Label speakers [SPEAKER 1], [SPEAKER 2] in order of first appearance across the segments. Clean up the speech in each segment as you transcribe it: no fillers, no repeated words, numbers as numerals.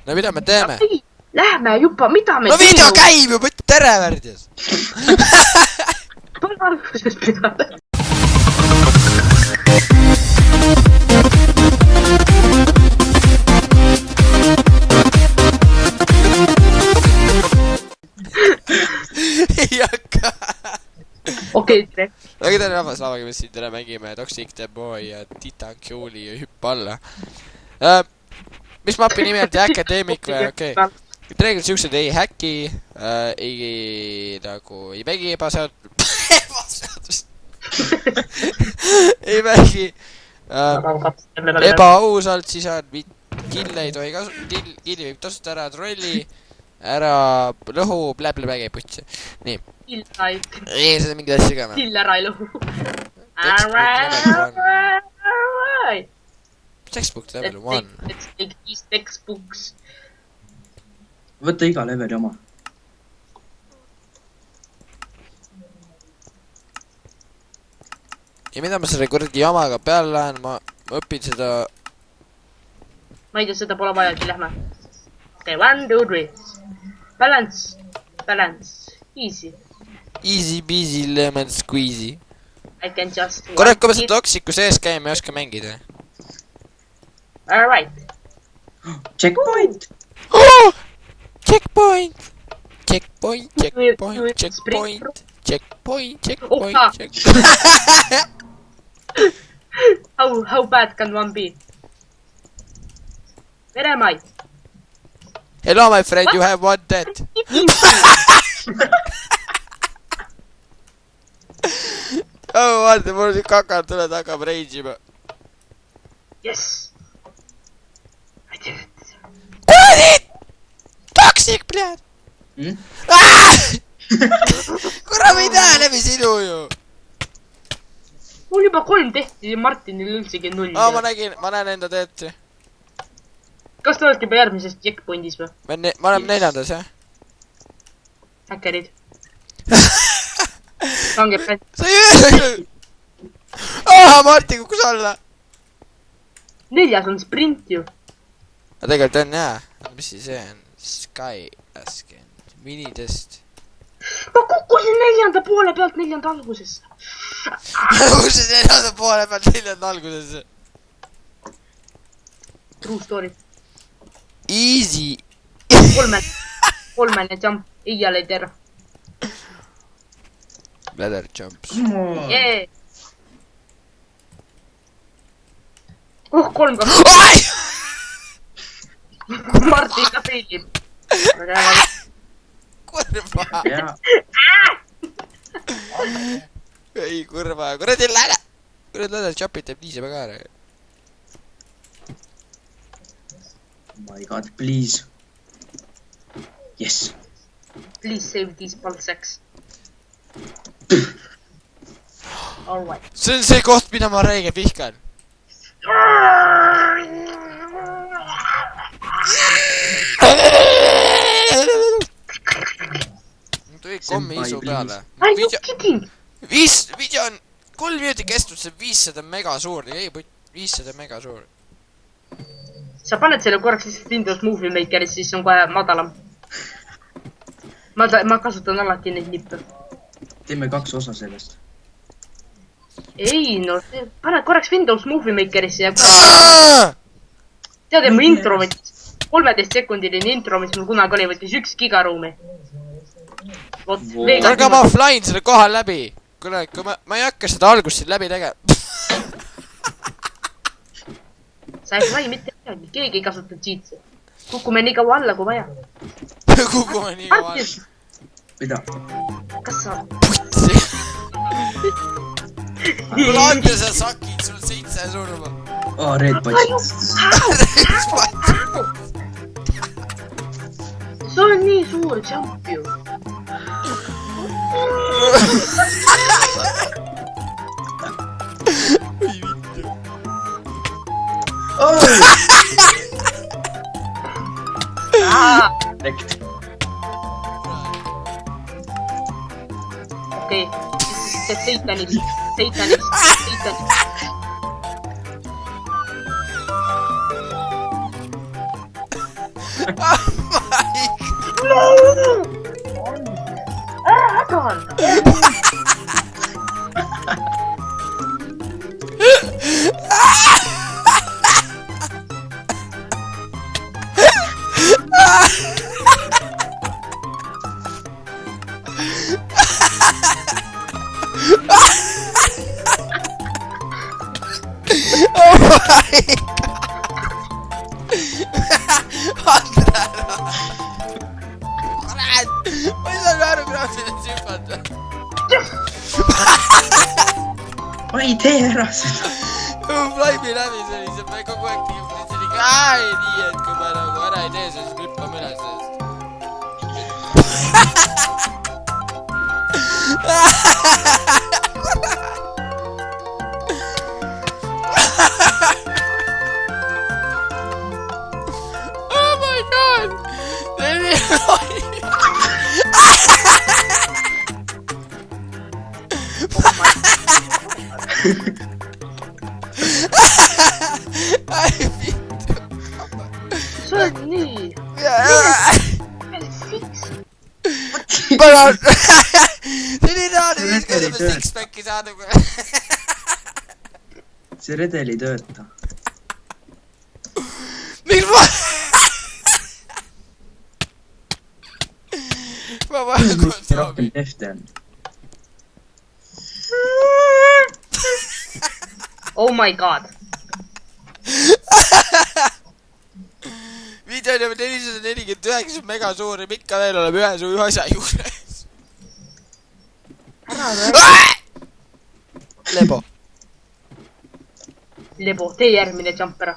[SPEAKER 1] no mida me teeme?
[SPEAKER 2] Lähme juba, mida me
[SPEAKER 1] no video käib ju, võtta tere värdjas!
[SPEAKER 2] Pole alguses pidada.
[SPEAKER 1] Ei hakka!
[SPEAKER 2] Okei, tere.
[SPEAKER 1] Aga tere rahvas, Laavakimest siin täna mängime Toxic The Boy ja Titan Q'li ja hüppa alla. Mis mapi nimi on The Academic või? Okei. Reeglid siuksed ei häki, ei nagu ei mägi ebaseadust. Ei mägi ebaausalt, siis on kille ei tohi killi võib tasuta ära trolli, ära lõhu, bläblä käib putsi. Nii. Ei, seda mingid asja ka.
[SPEAKER 2] Kill ära ei lõhu.
[SPEAKER 1] Textbook level 1.
[SPEAKER 2] Let's take these textbooks.
[SPEAKER 3] Võtta iga leveli oma.
[SPEAKER 1] Ja mida ma selle kuradi jamaga peale lähen, ma õpin seda...
[SPEAKER 2] Ma ei tea, seda pole vajagi, lähme. Okay, 1, 2, 3. Balance. Balance. Easy.
[SPEAKER 1] Easy peasy lemon squeezy.
[SPEAKER 2] I can just...
[SPEAKER 1] Korralt, kui ma seda Toxicu sees käin, ma ei oska mängida.
[SPEAKER 2] Alright.
[SPEAKER 3] Checkpoint!
[SPEAKER 1] Oh! Checkpoint! Checkpoint, checkpoint, checkpoint, checkpoint, checkpoint, checkpoint.
[SPEAKER 2] How bad can one be? Where am I?
[SPEAKER 1] Hello, my friend, what? You have one death. Oh, vaata, mul on kakad tule taga reisima.
[SPEAKER 2] Yes! I did it.
[SPEAKER 1] Kuradi! Toxic, bled! Kurra, ma ei näe läbi sinu ju!
[SPEAKER 2] Mul juba 3 tehti, Martinil üldsegi 0.
[SPEAKER 1] ma nägin, ma näen enda teed.
[SPEAKER 2] Kas te olete juba järgmises checkpointis või?
[SPEAKER 1] Ma olen 4. jah?
[SPEAKER 2] Häkkerid. Langeb bänd.
[SPEAKER 1] Sa ei öö! Martin kukkus alla!
[SPEAKER 2] 4 on sprint ju.
[SPEAKER 1] Aga tegelikult on jah. Mis siis see on? Sky Askend. Minitest.
[SPEAKER 2] Ma kukkusin 4. poole pealt 4. algusesse.
[SPEAKER 1] Kus see 4. poole pealt 4. algusesse?
[SPEAKER 2] True story.
[SPEAKER 1] Easy.
[SPEAKER 2] 3. jump. Iiale terve.
[SPEAKER 1] Ladder jumps.
[SPEAKER 2] Jee. 3 ka. Martin ka feilib.
[SPEAKER 1] Kurva. Ei kurva. Kuradi läga. Kuradi ladder jumpid teeb niisama ka ära.
[SPEAKER 3] Oh my god, please. Yes.
[SPEAKER 2] Please save these pulseks. Alright.
[SPEAKER 1] See on see koht, mida ma räige vihkan. Tuli kommi isu peale.
[SPEAKER 2] Are you kidding?
[SPEAKER 1] Video on 3 minutit kestnud, see 500 mega suur. Ei, 500 mega suur.
[SPEAKER 2] Sa paned selle korraks lihtsalt Windows Movie Makeris, siis on kohe madalam. Ma kasutan alati neid nippe.
[SPEAKER 3] Teeme 2 osa sellest.
[SPEAKER 2] Ei, no paned korraks Windows Movie Makerisse ja tead, mu intro võttis 13-sekundiline intro, mis mul kunagi oli, võttis 1 gigaruumi.
[SPEAKER 1] Aga ma offline selle koha läbi. Kuule, kui ma ei hakka seda algust siin läbi tegema.
[SPEAKER 2] Sa ei fly mitte midagi, keegi ei kasuta cheat'e. Kukume nii kaua alla kui vaja.
[SPEAKER 1] Kukume nii kaua alla.
[SPEAKER 3] Mida?
[SPEAKER 2] Kas sa...
[SPEAKER 1] Putsi. Mul ande sa sakid, sul 7 surma.
[SPEAKER 3] Red patch.
[SPEAKER 2] See on nii suur jump ju. Okei, see Seitanist. ära hädalda.
[SPEAKER 1] Oh my god! Kurat! Ma ei saa aru, kuidas sellest hüpata.
[SPEAKER 3] ma ei tee ära seda.
[SPEAKER 1] Flaimi läbi sellise, me kogu aeg tegime nii, et kui me nagu ära ei tee, siis hüppame üle sellest. Oh my god! See on nii loll. Ai vittu.
[SPEAKER 2] See on nii.
[SPEAKER 1] Palun! See oli reaalne viis, kuidas ma six-packi saada.
[SPEAKER 3] see redel ei tööta.
[SPEAKER 1] Miks ma... ma vahepeal
[SPEAKER 3] rohkem tehte on.
[SPEAKER 2] Oh my god.
[SPEAKER 1] video on juba 449 mega suur ja ikka veel oleme ühe asja juures.
[SPEAKER 2] Ära räägi.
[SPEAKER 1] Lebo.
[SPEAKER 2] Lebo, tee järgmine jump ära.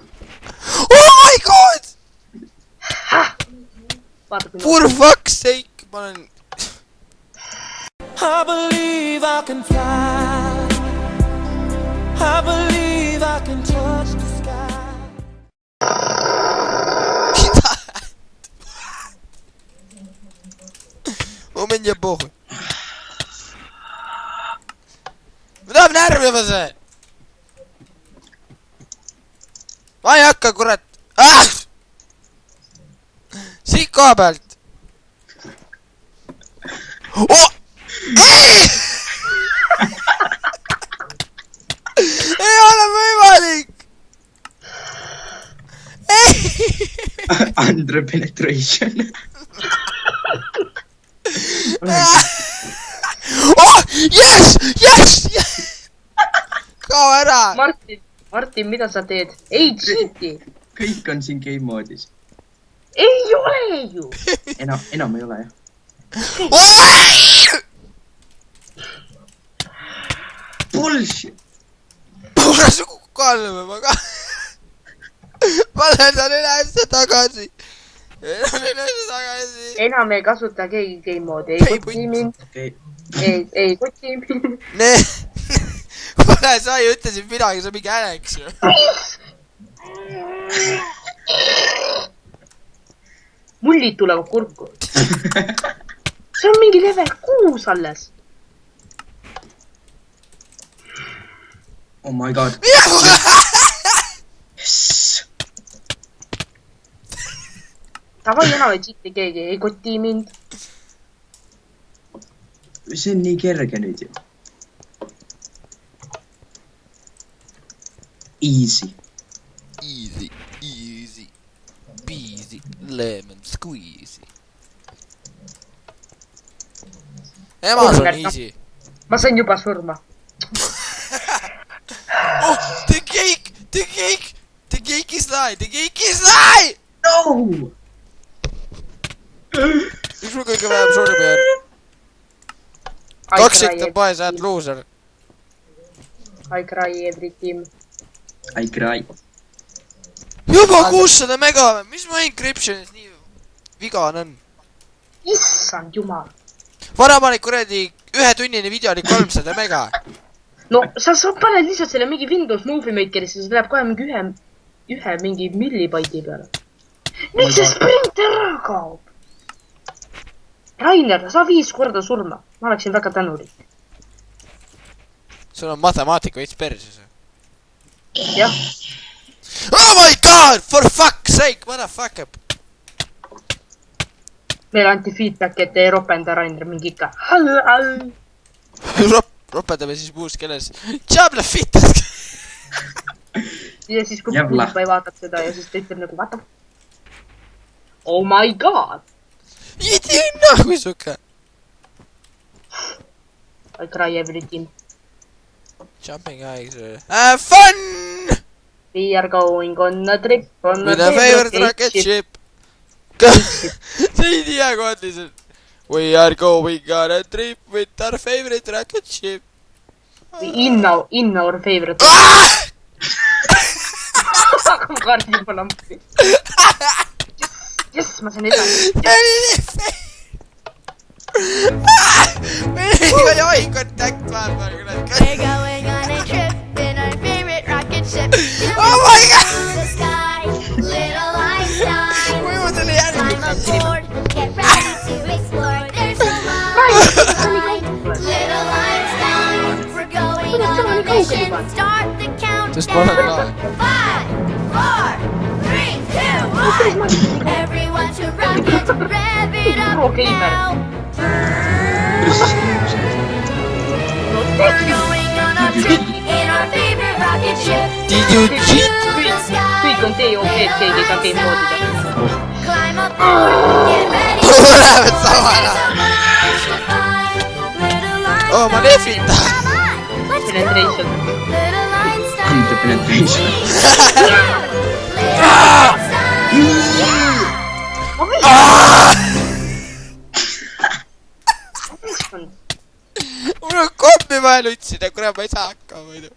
[SPEAKER 1] Oh my god!
[SPEAKER 2] Vaata kui
[SPEAKER 1] For fuck's sake, ma olen...
[SPEAKER 4] I believe I can fly. I believe I can touch the sky.
[SPEAKER 1] Moment jääb pohhu. Ma tahab närvima see. Ma ei hakka, kurat. Siit koha pealt. Oh! Ei! Ei ole võimalik! Ei!
[SPEAKER 3] Under penetration.
[SPEAKER 1] Oh! Yes! Yes! Kao ära!
[SPEAKER 2] Martin, mida sa teed? Ei cheat'i!
[SPEAKER 3] kõik on siin game moodis.
[SPEAKER 2] Ei ole ju!
[SPEAKER 3] enam ei ole jah. Bullshit!
[SPEAKER 1] Kuule su kukkalme ma ka. Ma lendan üles ja tagasi.
[SPEAKER 2] Enam ei kasuta keegi game moodi. Ei koti mind.
[SPEAKER 3] okei.
[SPEAKER 2] Ei koti mind.
[SPEAKER 1] Kuule, sa ei ütlesid midagi, sa mingi häleks ju.
[SPEAKER 2] Mullid tulevad kurku. See on mingi level 6 alles.
[SPEAKER 3] Oh my god. Yes.
[SPEAKER 2] Davai, enam ei cheat'i keegi. Ei koti mind.
[SPEAKER 3] see on nii kerge nüüd ju. Easy.
[SPEAKER 1] Easy, easy, peasy, lemon squeezy. Emas on easy.
[SPEAKER 2] Ma sain juba surma.
[SPEAKER 1] Oh, the cake is lie, the cake is lie!
[SPEAKER 3] No!
[SPEAKER 1] Miks mul kõige vähem surmi on? Toxic the boys and loser.
[SPEAKER 2] I cry every team.
[SPEAKER 3] I cry.
[SPEAKER 1] Juba 600 mega, mis mu encryptionis nii vigane on?
[SPEAKER 2] Issand jumal.
[SPEAKER 1] Varem oli kuradi 1 tunnine video oli 300 mega.
[SPEAKER 2] No sa paned lihtsalt selle mingi Windows Movie Makerisse, see läheb kohe mingi ühe mingi millibaiti peale. Miks see sprint ära kaob? Rainer, sa 5 korda surma. Ma oleksin väga tänulik.
[SPEAKER 1] Sul on matemaatika veits perses.
[SPEAKER 2] Jah.
[SPEAKER 1] Oh my god, for fuck's sake, motherfucker.
[SPEAKER 2] meile anti feedback, et ei ropenda Rainer mingi ikka.
[SPEAKER 1] Ropendame siis muus keeles. Tšabla fitas!
[SPEAKER 2] Ja siis kui
[SPEAKER 3] Jävla.
[SPEAKER 2] Puhpai vaatab seda ja siis ta ütleb nagu, vaata. Oh my god!
[SPEAKER 1] Idi nahku suka!
[SPEAKER 2] I cry every time.
[SPEAKER 1] Jumping high. Have fun!
[SPEAKER 2] We are going on a trip.
[SPEAKER 1] With a favorite rocket ship. See ei tea kohad lihtsalt. We are going on a trip with our favorite rocket ship.
[SPEAKER 2] In our favorite. Ma kaardin juba lampi. Jess, ma sain edasi.
[SPEAKER 1] Meiega eye contact vahepeal.
[SPEAKER 5] We're going on a trip in our favorite rocket ship.
[SPEAKER 1] Oh my god!
[SPEAKER 5] The sky, little Einstein.
[SPEAKER 1] Mõju tuli
[SPEAKER 5] Climb
[SPEAKER 1] järgi.
[SPEAKER 5] aboard, get ready to explore. There's so much. Little Einstein. We're going on a mission. Start the
[SPEAKER 1] Just one
[SPEAKER 5] countdown.
[SPEAKER 1] line.
[SPEAKER 5] 5, 4, 3, 2, 1. Everyone to rocket, rev it up now. We're going on a trip in our favorite rocket ship.
[SPEAKER 1] Did you cheat?
[SPEAKER 2] Kõik on tee okei, et keegi ei saa game moodida.
[SPEAKER 5] Climb aboard, get ready.
[SPEAKER 1] Lähevad samale. Oh, ma lehvin.
[SPEAKER 2] Penetration.
[SPEAKER 3] Come to penetration.
[SPEAKER 1] Mul on koppi vahel utsida, kuna ma ei saa hakkama muidu.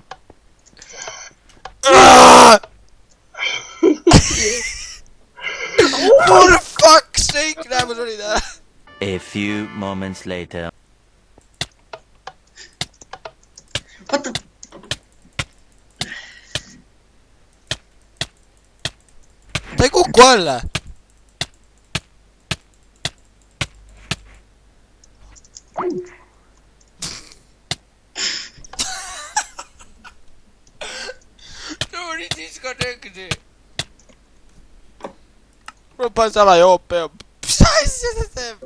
[SPEAKER 1] For fuck's sake, näe mul oli ta.
[SPEAKER 6] A few moments later.
[SPEAKER 3] What the?
[SPEAKER 1] Ta ei kuku alla. No oli diskoteekide. Mul on pannud sama joope ja... Mis asja see teeb?